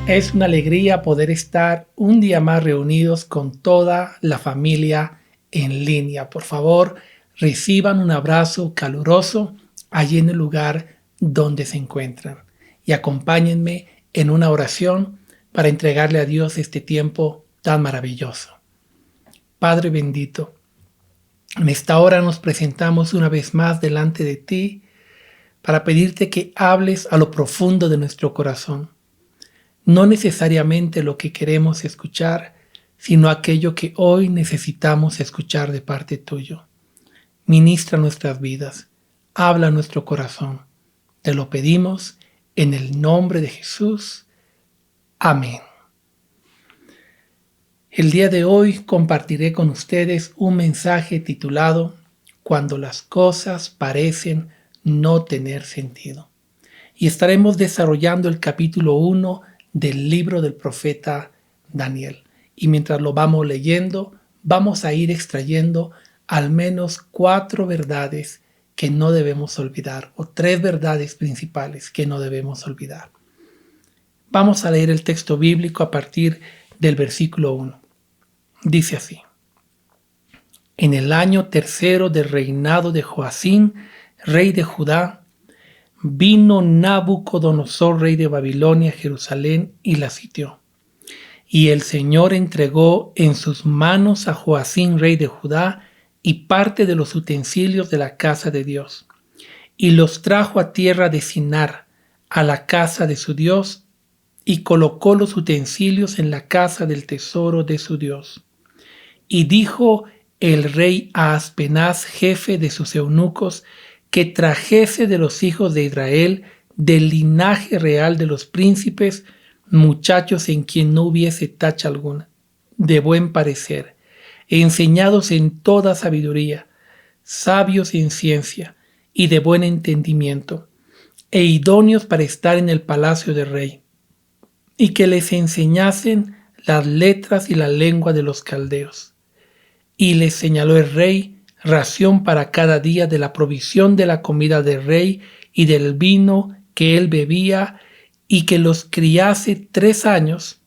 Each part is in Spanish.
Es una alegría poder estar un día más reunidos con toda la familia en línea. Por favor, reciban un abrazo caluroso allí en el lugar donde se encuentran y acompáñenme en una oración para entregarle a Dios este tiempo tan maravilloso. Padre bendito, en esta hora nos presentamos una vez más delante de ti para pedirte que hables a lo profundo de nuestro corazón. No necesariamente lo que queremos escuchar, sino aquello que hoy necesitamos escuchar de parte tuyo. Ministra nuestras vidas, habla a nuestro corazón. Te lo pedimos en el nombre de Jesús. Amén. El día de hoy compartiré con ustedes un mensaje titulado Cuando las cosas parecen no tener sentido. Y estaremos desarrollando el capítulo 1 del libro del profeta Daniel. Y mientras lo vamos leyendo, vamos a ir extrayendo al menos 4 verdades que no debemos olvidar, o 3 verdades principales que no debemos olvidar. Vamos a leer el texto bíblico a partir del versículo 1. Dice así: En el año 3 del reinado de Joacim, rey de Judá, vino Nabucodonosor, rey de Babilonia, a Jerusalén y la sitió. Y el Señor entregó en sus manos a Joacim, rey de Judá, y parte de los utensilios de la casa de Dios, y los trajo a tierra de Sinar, a la casa de su Dios, y colocó los utensilios en la casa del tesoro de su Dios. Y dijo el rey a Aspenaz, jefe de sus eunucos, que trajese de los hijos de Israel, del linaje real de los príncipes, muchachos en quien no hubiese tacha alguna, de buen parecer, enseñados en toda sabiduría, sabios en ciencia y de buen entendimiento, e idóneos para estar en el palacio del rey, y que les enseñasen las letras y la lengua de los caldeos. Y les señaló el rey ración para cada día de la provisión de la comida del rey y del vino que él bebía, y que los criase 3 años,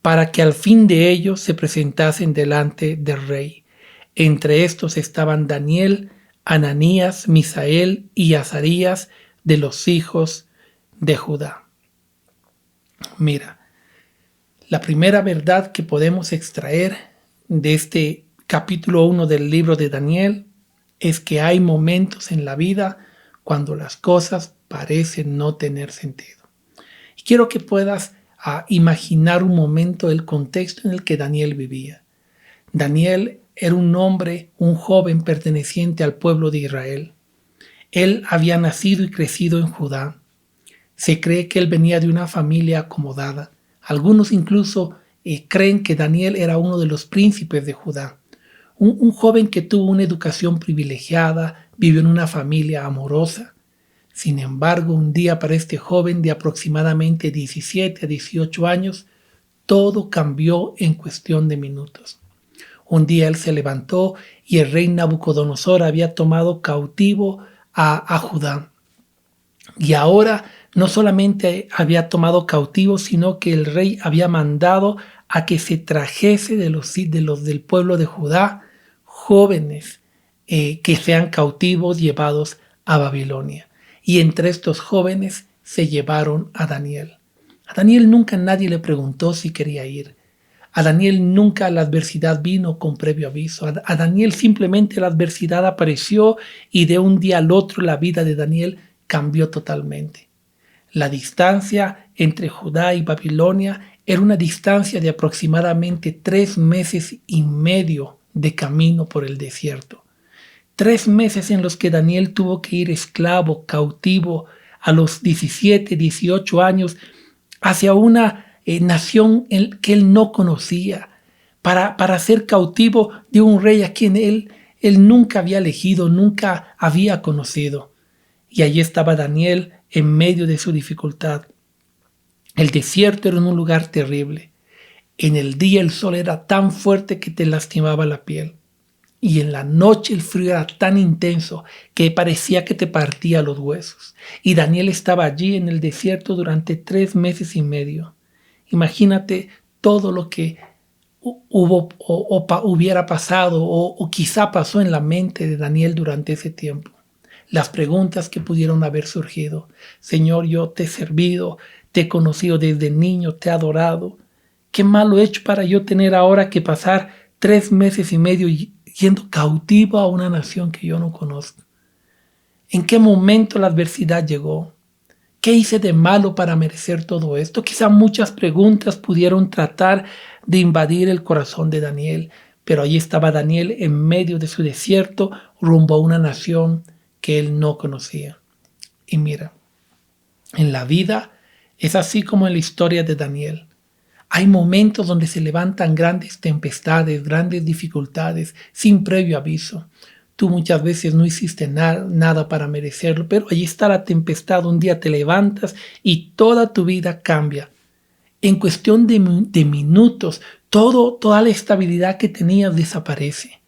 para que al fin de ellos se presentasen delante del rey. Entre estos estaban Daniel, Ananías, Misael y Azarías, de los hijos de Judá. Mira, la primera verdad que podemos extraer de este capítulo 1 del libro de Daniel es que hay momentos en la vida cuando las cosas parecen no tener sentido. Y quiero que puedas imaginar un momento, el contexto en el que Daniel vivía. Daniel era un hombre, un joven perteneciente al pueblo de Israel. Él había nacido y crecido en Judá. Se cree que él venía de una familia acomodada. Algunos incluso creen que Daniel era uno de los príncipes de Judá. Un joven que tuvo una educación privilegiada, vivió en una familia amorosa. Sin embargo, un día para este joven de aproximadamente 17 a 18 años, todo cambió en cuestión de minutos. Un día él se levantó y el rey Nabucodonosor había tomado cautivo a Judá. Y ahora no solamente había tomado cautivo, sino que el rey había mandado a que se trajese de los del pueblo de Judá jóvenes que sean cautivos llevados a Babilonia. Y entre estos jóvenes se llevaron a Daniel. A Daniel nunca nadie le preguntó si quería ir. A Daniel nunca la adversidad vino con previo aviso. A Daniel simplemente la adversidad apareció y de un día al otro la vida de Daniel cambió totalmente. La distancia entre Judá y Babilonia era una distancia de aproximadamente 3 meses y medio de camino por el desierto. 3 meses en los que Daniel tuvo que ir esclavo, cautivo, a los 17, 18 años, hacia una nación que él no conocía, para ser cautivo de un rey a quien él nunca había elegido, nunca había conocido. Y allí estaba Daniel en medio de su dificultad. El desierto era un lugar terrible. En el día el sol era tan fuerte que te lastimaba la piel. Y en la noche el frío era tan intenso que parecía que te partía los huesos. Y Daniel estaba allí en el desierto durante 3 meses y medio. Imagínate todo lo que hubiera pasado o quizá pasó en la mente de Daniel durante ese tiempo. Las preguntas que pudieron haber surgido. Señor, yo te he servido, te he conocido desde niño, te he adorado. ¿Qué malo he hecho para yo tener ahora que pasar 3 meses y medio yendo cautivo a una nación que yo no conozco? ¿En qué momento la adversidad llegó? ¿Qué hice de malo para merecer todo esto? Quizá muchas preguntas pudieron tratar de invadir el corazón de Daniel, pero allí estaba Daniel en medio de su desierto, rumbo a una nación que él no conocía. Y mira, en la vida es así como en la historia de Daniel. Hay momentos donde se levantan grandes tempestades, grandes dificultades, sin previo aviso. Tú muchas veces no hiciste nada para merecerlo, pero allí está la tempestad, un día te levantas y toda tu vida cambia. En cuestión de minutos, toda la estabilidad que tenías desaparece.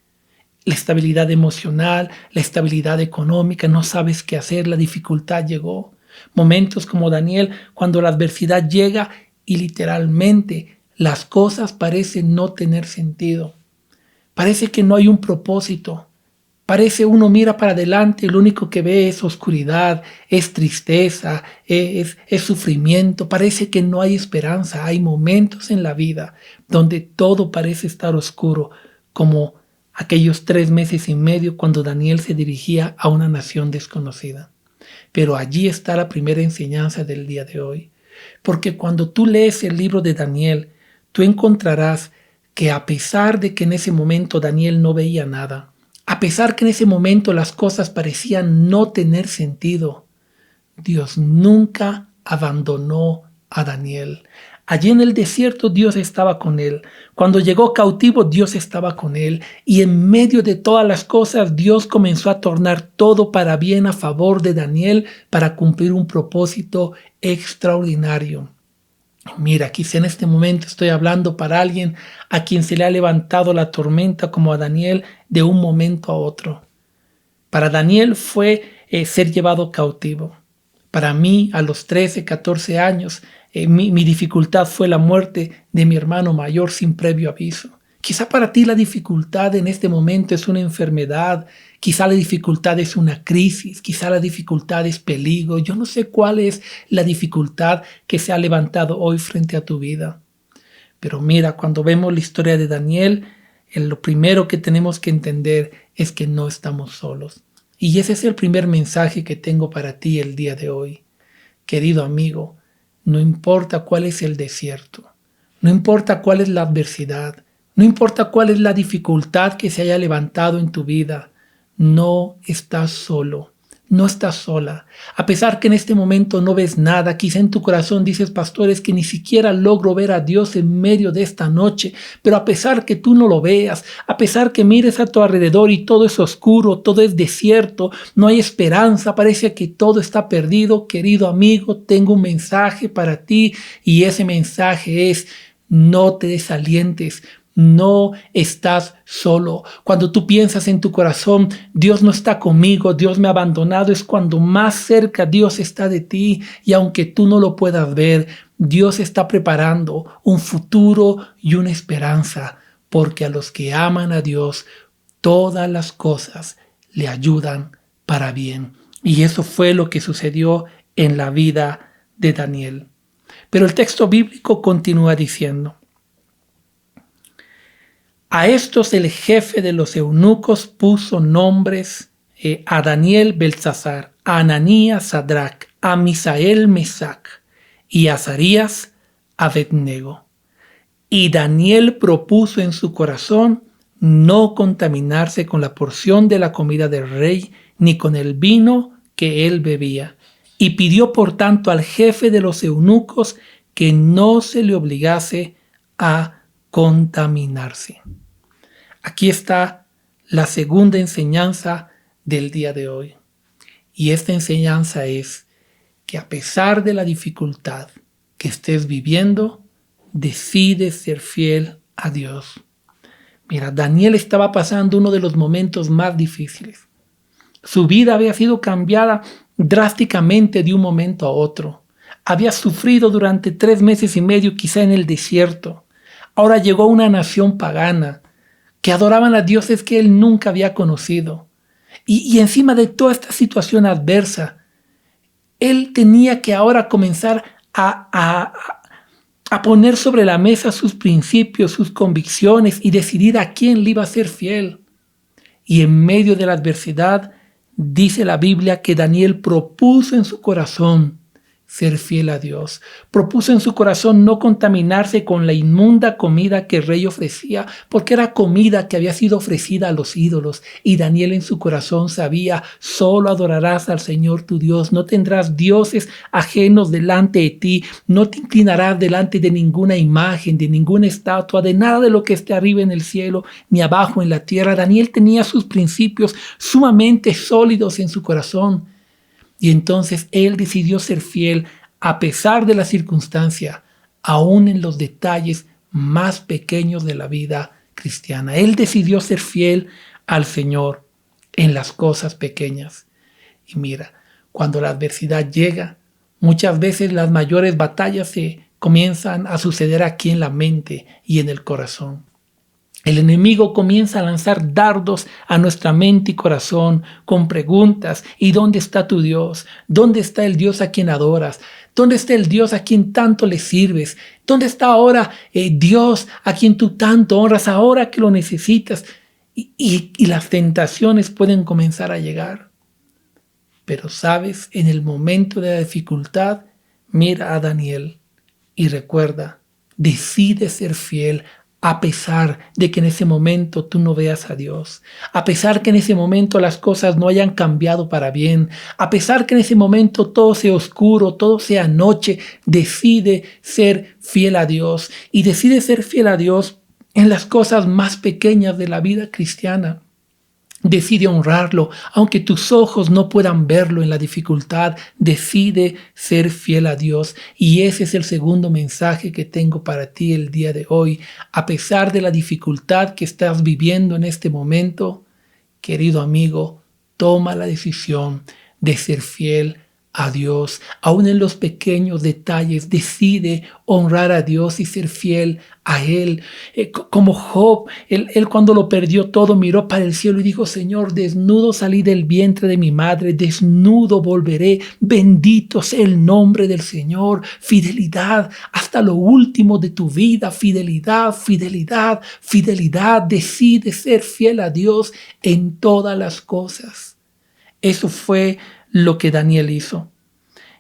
La estabilidad emocional, la estabilidad económica, no sabes qué hacer, la dificultad llegó. Momentos como Daniel, cuando la adversidad llega y literalmente las cosas parecen no tener sentido. Parece que no hay un propósito. Parece uno mira para adelante y lo único que ve es oscuridad, es tristeza, es sufrimiento. Parece que no hay esperanza. Hay momentos en la vida donde todo parece estar oscuro, como aquellos 3 meses y medio cuando Daniel se dirigía a una nación desconocida. Pero allí está la primera enseñanza del día de hoy. Porque cuando tú lees el libro de Daniel, tú encontrarás que a pesar de que en ese momento Daniel no veía nada, a pesar que en ese momento las cosas parecían no tener sentido, Dios nunca abandonó a Daniel. Allí en el desierto Dios estaba con él. Cuando llegó cautivo Dios estaba con él. Y en medio de todas las cosas Dios comenzó a tornar todo para bien a favor de Daniel para cumplir un propósito extraordinario. Mira, quizá en este momento estoy hablando para alguien a quien se le ha levantado la tormenta como a Daniel de un momento a otro. Para Daniel fue ser llevado cautivo. Para mí, a los 13, 14 años, mi dificultad fue la muerte de mi hermano mayor sin previo aviso. Quizá para ti la dificultad en este momento es una enfermedad, quizá la dificultad es una crisis, quizá la dificultad es peligro. Yo no sé cuál es la dificultad que se ha levantado hoy frente a tu vida. Pero mira, cuando vemos la historia de Daniel, lo primero que tenemos que entender es que no estamos solos. Y ese es el primer mensaje que tengo para ti el día de hoy. Querido amigo, no importa cuál es el desierto, no importa cuál es la adversidad, no importa cuál es la dificultad que se haya levantado en tu vida, no estás solo, no estás sola. A pesar que en este momento no ves nada, quizá en tu corazón dices, pastor, es que ni siquiera logro ver a Dios en medio de esta noche, pero a pesar que tú no lo veas, a pesar que mires a tu alrededor y todo es oscuro, todo es desierto, no hay esperanza, parece que todo está perdido, querido amigo, tengo un mensaje para ti y ese mensaje es, no te desalientes. No estás solo. Cuando tú piensas en tu corazón, Dios no está conmigo, Dios me ha abandonado, es cuando más cerca Dios está de ti y aunque tú no lo puedas ver, Dios está preparando un futuro y una esperanza, porque a los que aman a Dios, todas las cosas le ayudan para bien. Y eso fue lo que sucedió en la vida de Daniel. Pero el texto bíblico continúa diciendo, a estos el jefe de los eunucos puso nombres a Daniel Beltsasar, a Ananías Sadrac, a Misael Mesac y a Azarías Abednego. Y Daniel propuso en su corazón no contaminarse con la porción de la comida del rey ni con el vino que él bebía. Y pidió por tanto al jefe de los eunucos que no se le obligase a contaminarse. Aquí está la segunda enseñanza del día de hoy. Y esta enseñanza es que a pesar de la dificultad que estés viviendo, decides ser fiel a Dios. Mira, Daniel estaba pasando uno de los momentos más difíciles. Su vida había sido cambiada drásticamente de un momento a otro. Había sufrido durante 3 meses y medio quizá en el desierto. Ahora llegó a una nación pagana que adoraban a dioses que él nunca había conocido. Y encima de toda esta situación adversa, él tenía que ahora comenzar a poner sobre la mesa sus principios, sus convicciones y decidir a quién le iba a ser fiel. Y en medio de la adversidad, dice la Biblia que Daniel propuso en su corazón ser fiel a Dios. Propuso en su corazón no contaminarse con la inmunda comida que el rey ofrecía, porque era comida que había sido ofrecida a los ídolos. Y Daniel en su corazón sabía: solo adorarás al Señor tu Dios, no tendrás dioses ajenos delante de ti, no te inclinarás delante de ninguna imagen, de ninguna estatua, de nada de lo que esté arriba en el cielo, ni abajo en la tierra. Daniel tenía sus principios sumamente sólidos en su corazón. Y entonces él decidió ser fiel a pesar de la circunstancia, aún en los detalles más pequeños de la vida cristiana. Él decidió ser fiel al Señor en las cosas pequeñas. Y mira, cuando la adversidad llega, muchas veces las mayores batallas se comienzan a suceder aquí en la mente y en el corazón. El enemigo comienza a lanzar dardos a nuestra mente y corazón con preguntas: ¿y dónde está tu Dios? ¿Dónde está el Dios a quien adoras? ¿Dónde está el Dios a quien tanto le sirves? ¿Dónde está ahora Dios a quien tú tanto honras ahora que lo necesitas? Y las tentaciones pueden comenzar a llegar. Pero sabes, en el momento de la dificultad, mira a Daniel y recuerda: decide ser fiel a pesar de que en ese momento tú no veas a Dios, a pesar que en ese momento las cosas no hayan cambiado para bien, a pesar que en ese momento todo sea oscuro, todo sea noche, decide ser fiel a Dios. Y decide ser fiel a Dios en las cosas más pequeñas de la vida cristiana. Decide honrarlo, aunque tus ojos no puedan verlo en la dificultad. Decide ser fiel a Dios. Y ese es el segundo mensaje que tengo para ti el día de hoy. A pesar de la dificultad que estás viviendo en este momento, querido amigo, toma la decisión de ser fiel a Dios. Aún en los pequeños detalles, decide honrar a Dios y ser fiel a Él. Como Job, él cuando lo perdió todo, miró para el cielo y dijo: Señor, desnudo salí del vientre de mi madre, desnudo volveré. Bendito sea el nombre del Señor. Fidelidad hasta lo último de tu vida. Fidelidad, fidelidad, fidelidad. Decide ser fiel a Dios en todas las cosas. Eso fue lo que Daniel hizo.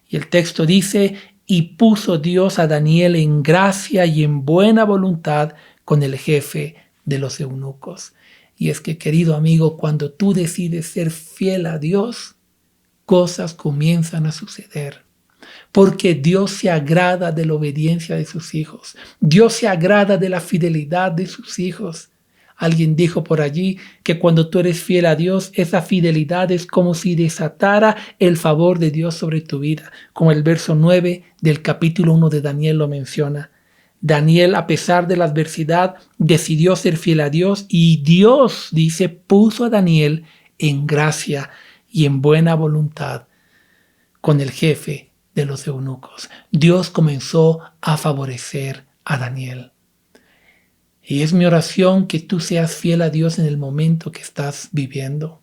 Y el texto dice: y puso Dios a Daniel en gracia y en buena voluntad con el jefe de los eunucos. Y es que, querido amigo, cuando tú decides ser fiel a Dios, cosas comienzan a suceder. Porque Dios se agrada de la obediencia de sus hijos. Dios se agrada de la fidelidad de sus hijos. Alguien dijo por allí que cuando tú eres fiel a Dios, esa fidelidad es como si desatara el favor de Dios sobre tu vida, como el verso 9 del capítulo 1 de Daniel lo menciona. Daniel, a pesar de la adversidad, decidió ser fiel a Dios, y Dios, dice, puso a Daniel en gracia y en buena voluntad con el jefe de los eunucos. Dios comenzó a favorecer a Daniel. Y es mi oración que tú seas fiel a Dios en el momento que estás viviendo.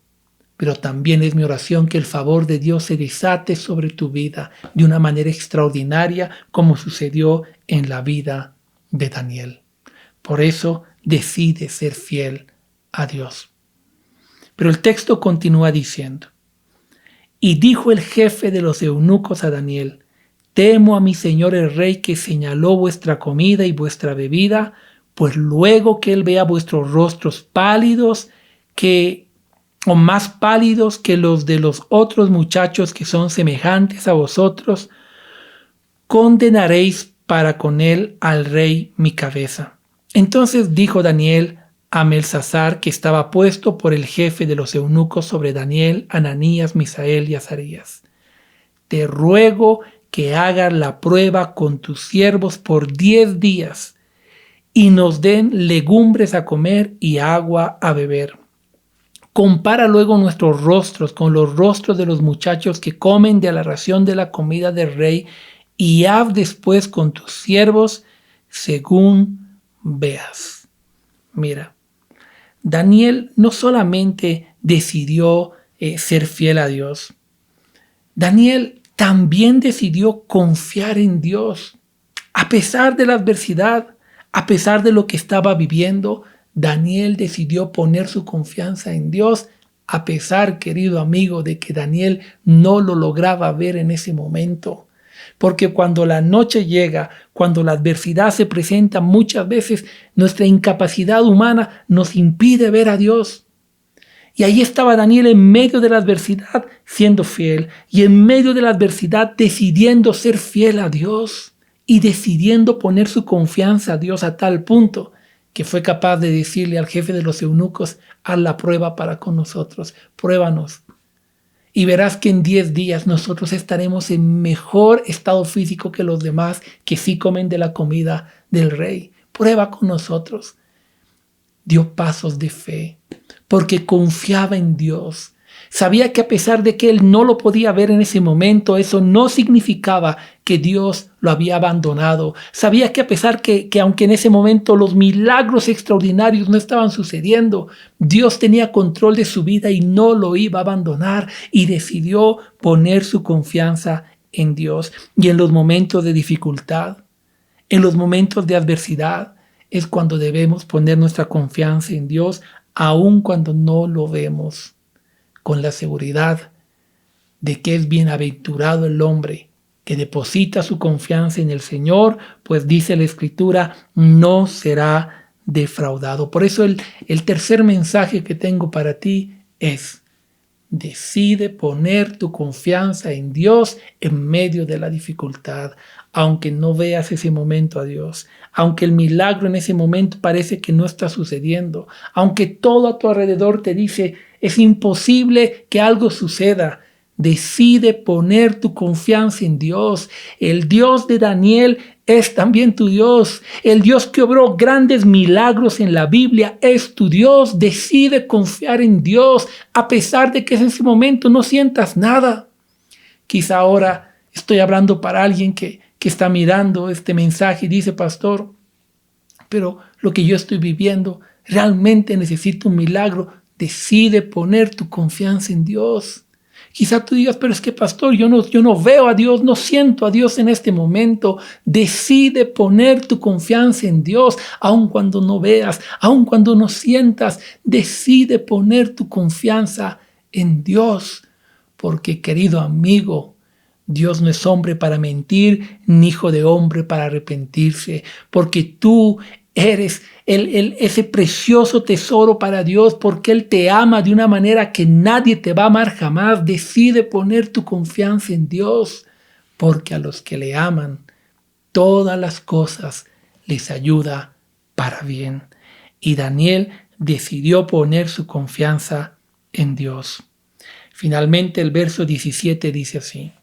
Pero también es mi oración que el favor de Dios se desate sobre tu vida de una manera extraordinaria, como sucedió en la vida de Daniel. Por eso decide ser fiel a Dios. Pero el texto continúa diciendo: y dijo el jefe de los eunucos a Daniel: temo a mi señor el rey, que señaló vuestra comida y vuestra bebida, pues luego que él vea vuestros rostros pálidos, o más pálidos que los de los otros muchachos que son semejantes a vosotros, condenaréis para con él al rey mi cabeza. Entonces dijo Daniel a Belsasar, que estaba puesto por el jefe de los eunucos sobre Daniel, Ananías, Misael y Azarías: te ruego que hagas la prueba con tus siervos por 10 días, y nos den legumbres a comer y agua a beber. Compara luego nuestros rostros con los rostros de los muchachos que comen de la ración de la comida del rey, y haz después con tus siervos según veas. Mira, Daniel no solamente decidió ser fiel a Dios, Daniel también decidió confiar en Dios. A pesar de la adversidad, a pesar de lo que estaba viviendo, Daniel decidió poner su confianza en Dios, a pesar, querido amigo, de que Daniel no lo lograba ver en ese momento. Porque cuando la noche llega, cuando la adversidad se presenta, muchas veces nuestra incapacidad humana nos impide ver a Dios. Y ahí estaba Daniel en medio de la adversidad siendo fiel, y en medio de la adversidad decidiendo ser fiel a Dios y decidiendo poner su confianza a Dios a tal punto que fue capaz de decirle al jefe de los eunucos: haz la prueba para con nosotros, pruébanos. Y verás que en 10 días nosotros estaremos en mejor estado físico que los demás que sí comen de la comida del rey. Prueba con nosotros. Dio pasos de fe porque confiaba en Dios. Sabía que a pesar de que él no lo podía ver en ese momento, eso no significaba que Dios lo había abandonado. Sabía que a pesar que aunque en ese momento los milagros extraordinarios no estaban sucediendo, Dios tenía control de su vida y no lo iba a abandonar, y decidió poner su confianza en Dios. Y en los momentos de dificultad, en los momentos de adversidad, es cuando debemos poner nuestra confianza en Dios, aun cuando no lo vemos, con la seguridad de que es bienaventurado el hombre que deposita su confianza en el Señor, pues dice la Escritura, no será defraudado. Por eso el tercer mensaje que tengo para ti es: decide poner tu confianza en Dios en medio de la dificultad, aunque no veas ese momento a Dios, aunque el milagro en ese momento parece que no está sucediendo, aunque todo a tu alrededor te dice es imposible que algo suceda. Decide poner tu confianza en Dios. El Dios de Daniel es también tu Dios. El Dios que obró grandes milagros en la Biblia es tu Dios. Decide confiar en Dios a pesar de que en ese momento no sientas nada. Quizá ahora estoy hablando para alguien que está mirando este mensaje y dice: pastor, pero lo que yo estoy viviendo realmente necesito un milagro. Decide poner tu confianza en Dios. Quizá tú digas: pero es que, pastor, yo no veo a Dios, no siento a Dios en este momento. Decide poner tu confianza en Dios, aun cuando no veas, aun cuando no sientas. Decide poner tu confianza en Dios, porque, querido amigo, Dios no es hombre para mentir, ni hijo de hombre para arrepentirse, porque tú eres ese precioso tesoro para Dios, porque Él te ama de una manera que nadie te va a amar jamás. Decide poner tu confianza en Dios, porque a los que le aman, todas las cosas les ayuda para bien. Y Daniel decidió poner su confianza en Dios. Finalmente el verso 17 dice así: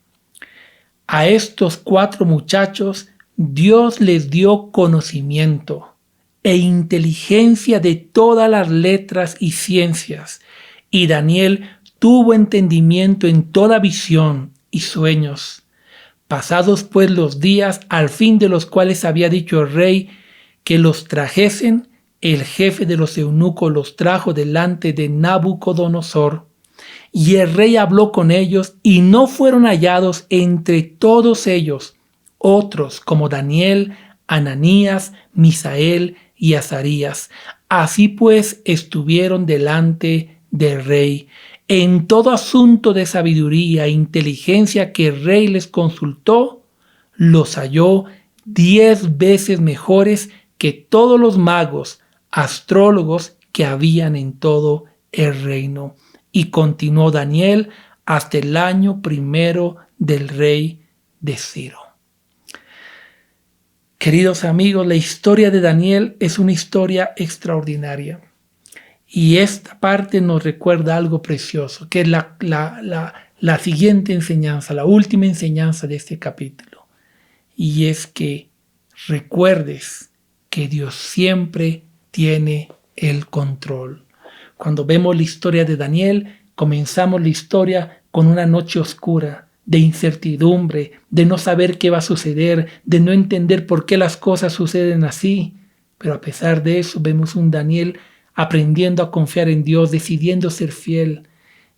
a estos 4 muchachos Dios les dio conocimiento e inteligencia de todas las letras y ciencias, y Daniel tuvo entendimiento en toda visión y sueños. Pasados pues los días, al fin de los cuales había dicho el rey que los trajesen, el jefe de los eunucos los trajo delante de Nabucodonosor. Y el rey habló con ellos, y no fueron hallados entre todos ellos otros como Daniel, Ananías, Misael y Azarías. Así pues estuvieron delante del rey. En todo asunto de sabiduría e inteligencia que el rey les consultó, los halló 10 veces mejores que todos los magos, astrólogos que habían en todo el reino. Y continuó Daniel hasta el año 1 del rey de Ciro. Queridos amigos, la historia de Daniel es una historia extraordinaria. Y esta parte nos recuerda algo precioso, que es la siguiente enseñanza, la última enseñanza de este capítulo. Y es que recuerdes que Dios siempre tiene el control. Cuando vemos la historia de Daniel, comenzamos la historia con una noche oscura, de incertidumbre, de no saber qué va a suceder, de no entender por qué las cosas suceden así. Pero a pesar de eso vemos un Daniel aprendiendo a confiar en Dios, decidiendo ser fiel.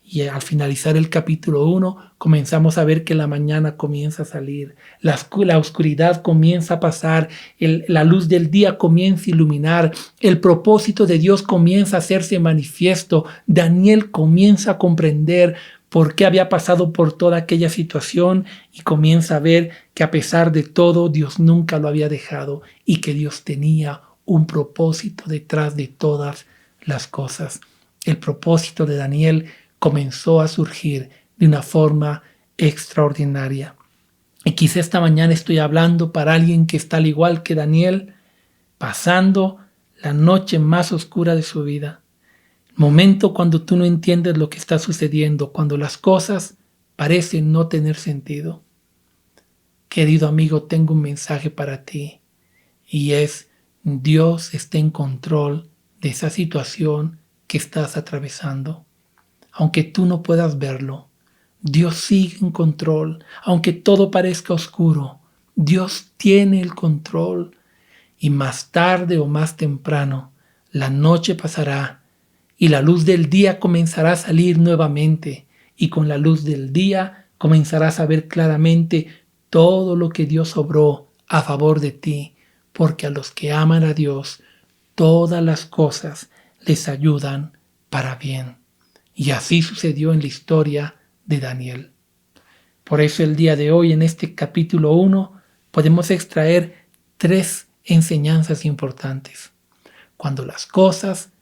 Y al finalizar el capítulo 1, comenzamos a ver que la mañana comienza a salir, la oscuridad comienza a pasar, la luz del día comienza a iluminar, el propósito de Dios comienza a hacerse manifiesto. Daniel comienza a comprender por qué había pasado por toda aquella situación y comienza a ver que a pesar de todo, Dios nunca lo había dejado y que Dios tenía un propósito detrás de todas las cosas. El propósito de Daniel comenzó a surgir de una forma extraordinaria. Y quizá esta mañana estoy hablando para alguien que está al igual que Daniel, pasando la noche más oscura de su vida. Momento cuando tú no entiendes lo que está sucediendo, cuando las cosas parecen no tener sentido. Querido amigo, tengo un mensaje para ti y es: Dios está en control de esa situación que estás atravesando. Aunque tú no puedas verlo, Dios sigue en control. Aunque todo parezca oscuro, Dios tiene el control. Y más tarde o más temprano, la noche pasará y la luz del día comenzará a salir nuevamente. Y con la luz del día comenzarás a ver claramente todo lo que Dios obró a favor de ti. Porque a los que aman a Dios, todas las cosas les ayudan para bien. Y así sucedió en la historia de Daniel. Por eso el día de hoy, en este capítulo 1, podemos extraer 3 enseñanzas importantes. Cuando las cosas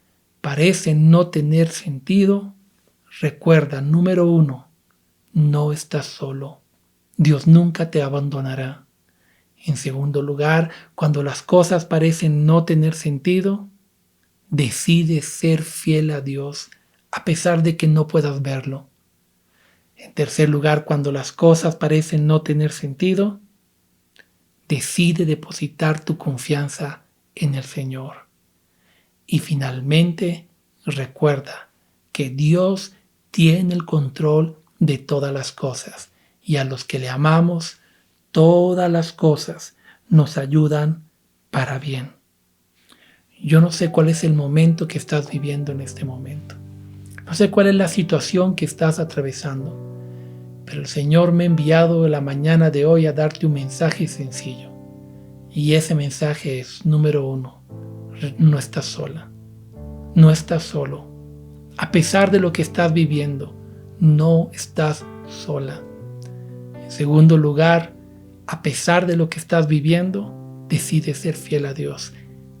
parecen no tener sentido, recuerda, número 1, no estás solo. Dios nunca te abandonará. En segundo lugar, cuando las cosas parecen no tener sentido, decide ser fiel a Dios a pesar de que no puedas verlo. En tercer lugar, cuando las cosas parecen no tener sentido, decide depositar tu confianza en el Señor. Y finalmente, recuerda que Dios tiene el control de todas las cosas y a los que le amamos, todas las cosas nos ayudan para bien. Yo no sé cuál es el momento que estás viviendo en este momento. No sé cuál es la situación que estás atravesando, pero el Señor me ha enviado la mañana de hoy a darte un mensaje sencillo. Y ese mensaje es, número 1, no estás sola, no estás solo. A pesar de lo que estás viviendo, no estás sola. En segundo lugar, a pesar de lo que estás viviendo, decide ser fiel a Dios,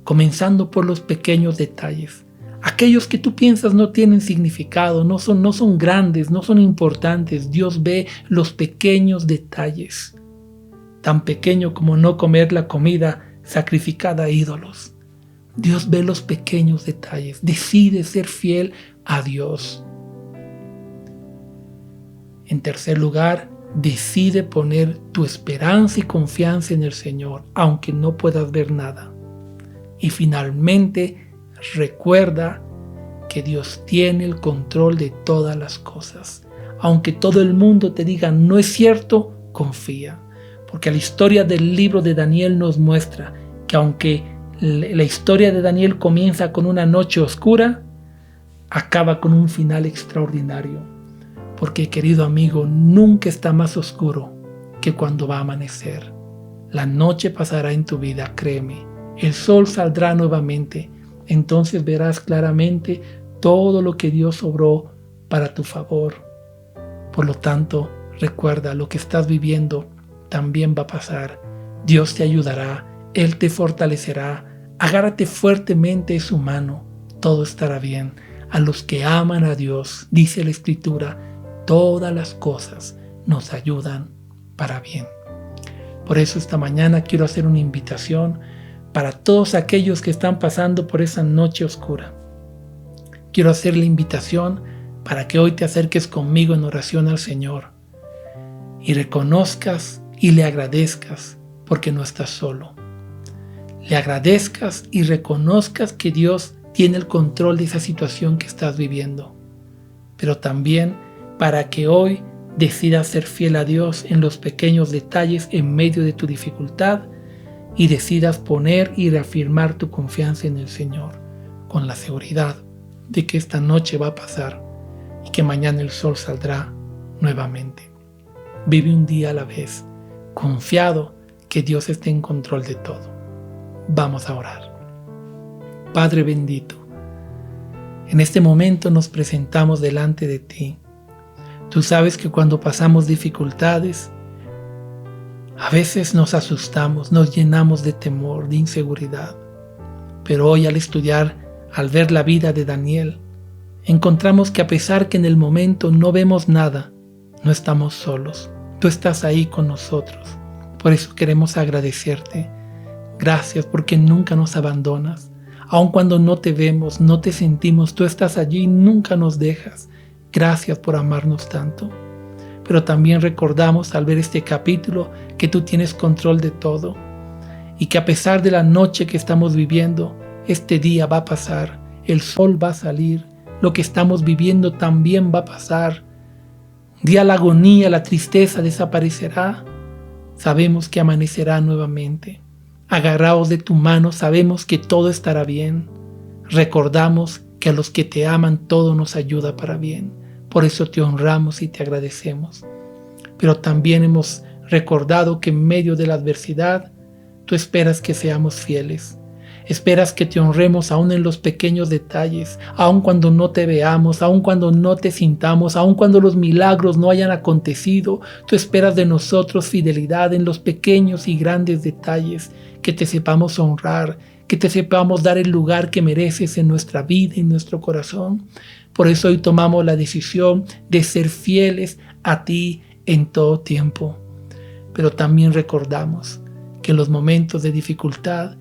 comenzando por los pequeños detalles. Aquellos que tú piensas no tienen significado, no son grandes, no son importantes. Dios ve los pequeños detalles, tan pequeño como no comer la comida sacrificada a ídolos. Dios ve los pequeños detalles. Decide ser fiel a Dios. En tercer lugar, decide poner tu esperanza y confianza en el Señor, aunque no puedas ver nada. Y finalmente, recuerda que Dios tiene el control de todas las cosas. Aunque todo el mundo te diga no es cierto, confía. Porque la historia del libro de Daniel nos muestra que aunque la historia de Daniel comienza con una noche oscura, acaba con un final extraordinario. Porque, querido amigo, nunca está más oscuro que cuando va a amanecer. La noche pasará en tu vida, créeme. El sol saldrá nuevamente. Entonces verás claramente todo lo que Dios obró para tu favor. Por lo tanto, recuerda, lo que estás viviendo también va a pasar. Dios te ayudará, Él te fortalecerá. Agárrate fuertemente de su mano. Todo estará bien. A los que aman a Dios, dice la Escritura, todas las cosas nos ayudan para bien. Por eso esta mañana quiero hacer una invitación para todos aquellos que están pasando por esa noche oscura. Quiero hacer la invitación para que hoy te acerques conmigo en oración al Señor y reconozcas y le agradezcas porque no estás solo. Le agradezcas y reconozcas que Dios tiene el control de esa situación que estás viviendo. Pero también para que hoy decidas ser fiel a Dios en los pequeños detalles en medio de tu dificultad y decidas poner y reafirmar tu confianza en el Señor con la seguridad de que esta noche va a pasar y que mañana el sol saldrá nuevamente. Vive un día a la vez, confiado que Dios está en control de todo. Vamos a orar. Padre bendito, en este momento nos presentamos delante de ti. Tú sabes que cuando pasamos dificultades, a veces nos asustamos, nos llenamos de temor, de inseguridad. Pero hoy al estudiar, al ver la vida de Daniel, encontramos que a pesar que en el momento no vemos nada, no estamos solos. Tú estás ahí con nosotros. Por eso queremos agradecerte. Gracias porque nunca nos abandonas. Aun cuando no te vemos, no te sentimos, tú estás allí y nunca nos dejas. Gracias por amarnos tanto. Pero también recordamos al ver este capítulo que tú tienes control de todo y que a pesar de la noche que estamos viviendo, este día va a pasar, el sol va a salir, lo que estamos viviendo también va a pasar. Un día la agonía, la tristeza desaparecerá. Sabemos que amanecerá nuevamente. Agarrados de tu mano, sabemos que todo estará bien. Recordamos que a los que te aman todo nos ayuda para bien. Por eso te honramos y te agradecemos. Pero también hemos recordado que en medio de la adversidad, tú esperas que seamos fieles. Esperas que te honremos aún en los pequeños detalles, aún cuando no te veamos, aún cuando no te sintamos, aún cuando los milagros no hayan acontecido. Tú esperas de nosotros fidelidad en los pequeños y grandes detalles, que te sepamos honrar, que te sepamos dar el lugar que mereces en nuestra vida y en nuestro corazón. Por eso hoy tomamos la decisión de ser fieles a ti en todo tiempo. Pero también recordamos que en los momentos de dificultad,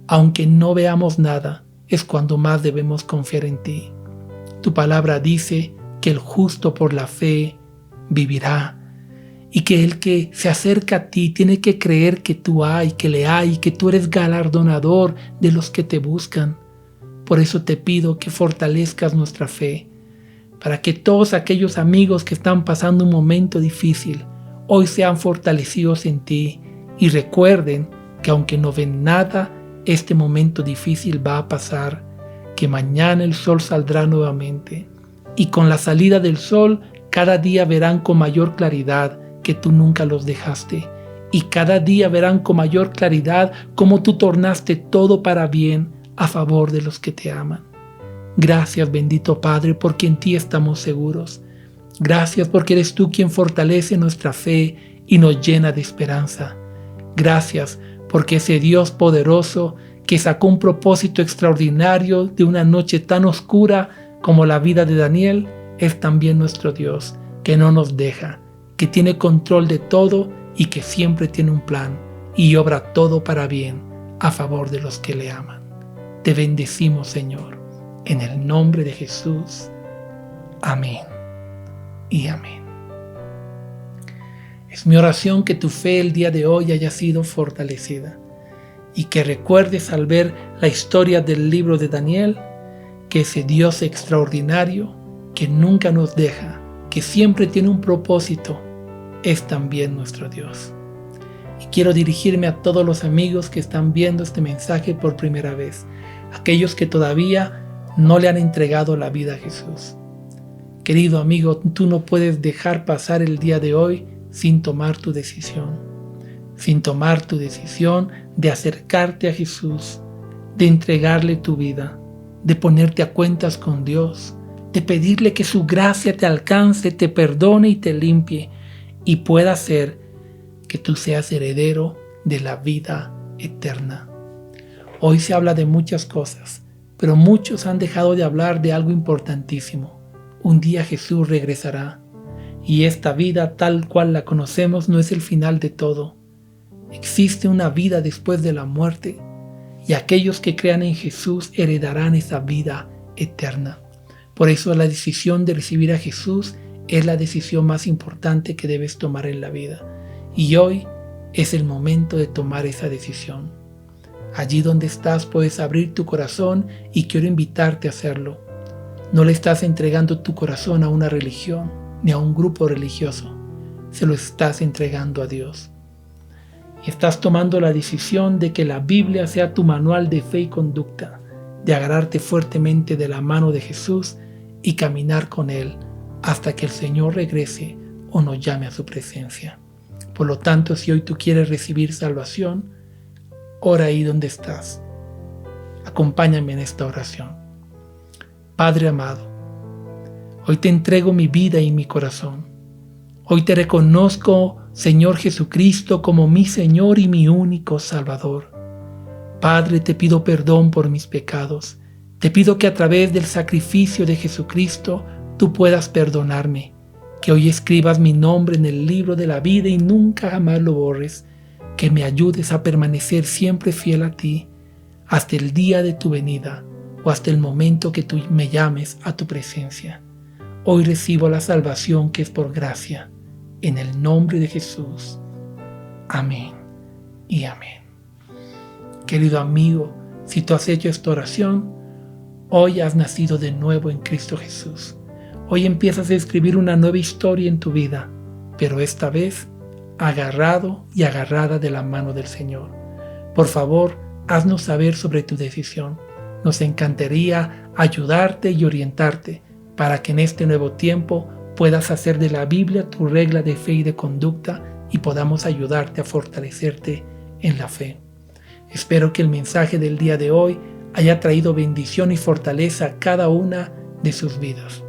aunque no veamos nada, es cuando más debemos confiar en ti. Tu palabra dice que el justo por la fe vivirá y que el que se acerca a ti tiene que creer que tú hay, que le hay, que tú eres galardonador de los que te buscan. Por eso te pido que fortalezcas nuestra fe, para que todos aquellos amigos que están pasando un momento difícil, hoy sean fortalecidos en ti y recuerden que aunque no ven nada, este momento difícil va a pasar, que mañana el sol saldrá nuevamente y con la salida del sol cada día verán con mayor claridad que tú nunca los dejaste y cada día verán con mayor claridad cómo tú tornaste todo para bien a favor de los que te aman. Gracias, bendito Padre, porque en ti estamos seguros. Gracias porque eres tú quien fortalece nuestra fe y nos llena de esperanza. Gracias porque ese Dios poderoso que sacó un propósito extraordinario de una noche tan oscura como la vida de Daniel, es también nuestro Dios, que no nos deja, que tiene control de todo y que siempre tiene un plan y obra todo para bien a favor de los que le aman. Te bendecimos, Señor, en el nombre de Jesús. Amén y amén. Es mi oración que tu fe el día de hoy haya sido fortalecida y que recuerdes al ver la historia del libro de Daniel que ese Dios extraordinario que nunca nos deja, que siempre tiene un propósito, es también nuestro Dios. Y quiero dirigirme a todos los amigos que están viendo este mensaje por primera vez, aquellos que todavía no le han entregado la vida a Jesús. Querido amigo, tú no puedes dejar pasar el día de hoy sin tomar tu decisión de acercarte a Jesús, de entregarle tu vida, de ponerte a cuentas con Dios, de pedirle que su gracia te alcance, te perdone y te limpie y pueda hacer que tú seas heredero de la vida eterna. Hoy se habla de muchas cosas, pero muchos han dejado de hablar de algo importantísimo. Un día Jesús regresará y esta vida tal cual la conocemos no es el final de todo. Existe una vida después de la muerte y aquellos que crean en Jesús heredarán esa vida eterna. Por eso la decisión de recibir a Jesús es la decisión más importante que debes tomar en la vida. Y hoy es el momento de tomar esa decisión. Allí donde estás puedes abrir tu corazón y quiero invitarte a hacerlo. No le estás entregando tu corazón a una religión ni a un grupo religioso. se lo estás entregando a Dios. Y estás tomando la decisión de que la Biblia sea tu manual de fe y conducta, de agarrarte fuertemente de la mano de Jesús y caminar con Él hasta que el Señor regrese o nos llame a su presencia. Por lo tanto, si hoy tú quieres recibir salvación, ora ahí donde estás. Acompáñame en esta oración. Padre amado, hoy te entrego mi vida y mi corazón. Hoy te reconozco, Señor Jesucristo, como mi Señor y mi único Salvador. Padre, te pido perdón por mis pecados. Te pido que a través del sacrificio de Jesucristo tú puedas perdonarme, que hoy escribas mi nombre en el libro de la vida y nunca jamás lo borres, que me ayudes a permanecer siempre fiel a ti, hasta el día de tu venida o hasta el momento que tú me llames a tu presencia. Hoy recibo la salvación que es por gracia, en el nombre de Jesús. Amén y amén. Querido amigo, si tú has hecho esta oración, hoy has nacido de nuevo en Cristo Jesús. Hoy empiezas a escribir una nueva historia en tu vida, pero esta vez agarrado y agarrada de la mano del Señor. Por favor, haznos saber sobre tu decisión. Nos encantaría ayudarte y orientarte para que en este nuevo tiempo puedas hacer de la Biblia tu regla de fe y de conducta y podamos ayudarte a fortalecerte en la fe. Espero que el mensaje del día de hoy haya traído bendición y fortaleza a cada una de sus vidas.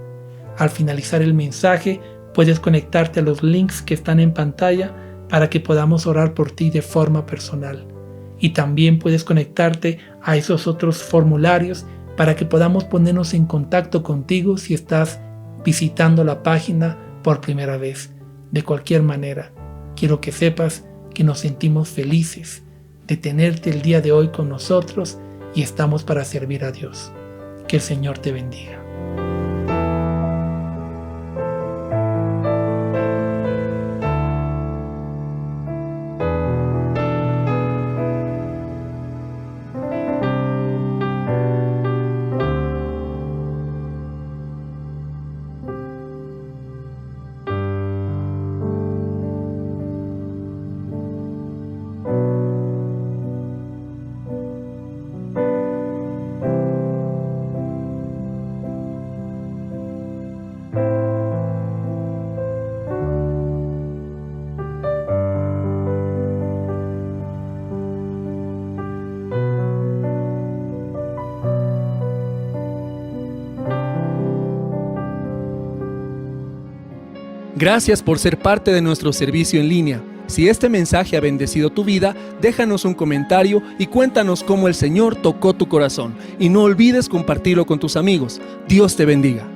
Al finalizar el mensaje, puedes conectarte a los links que están en pantalla para que podamos orar por ti de forma personal. Y también puedes conectarte a esos otros formularios para que podamos ponernos en contacto contigo si estás visitando la página por primera vez. De cualquier manera, quiero que sepas que nos sentimos felices de tenerte el día de hoy con nosotros y estamos para servir a Dios. Que el Señor te bendiga. Gracias por ser parte de nuestro servicio en línea. Si este mensaje ha bendecido tu vida, déjanos un comentario y cuéntanos cómo el Señor tocó tu corazón. Y no olvides compartirlo con tus amigos. Dios te bendiga.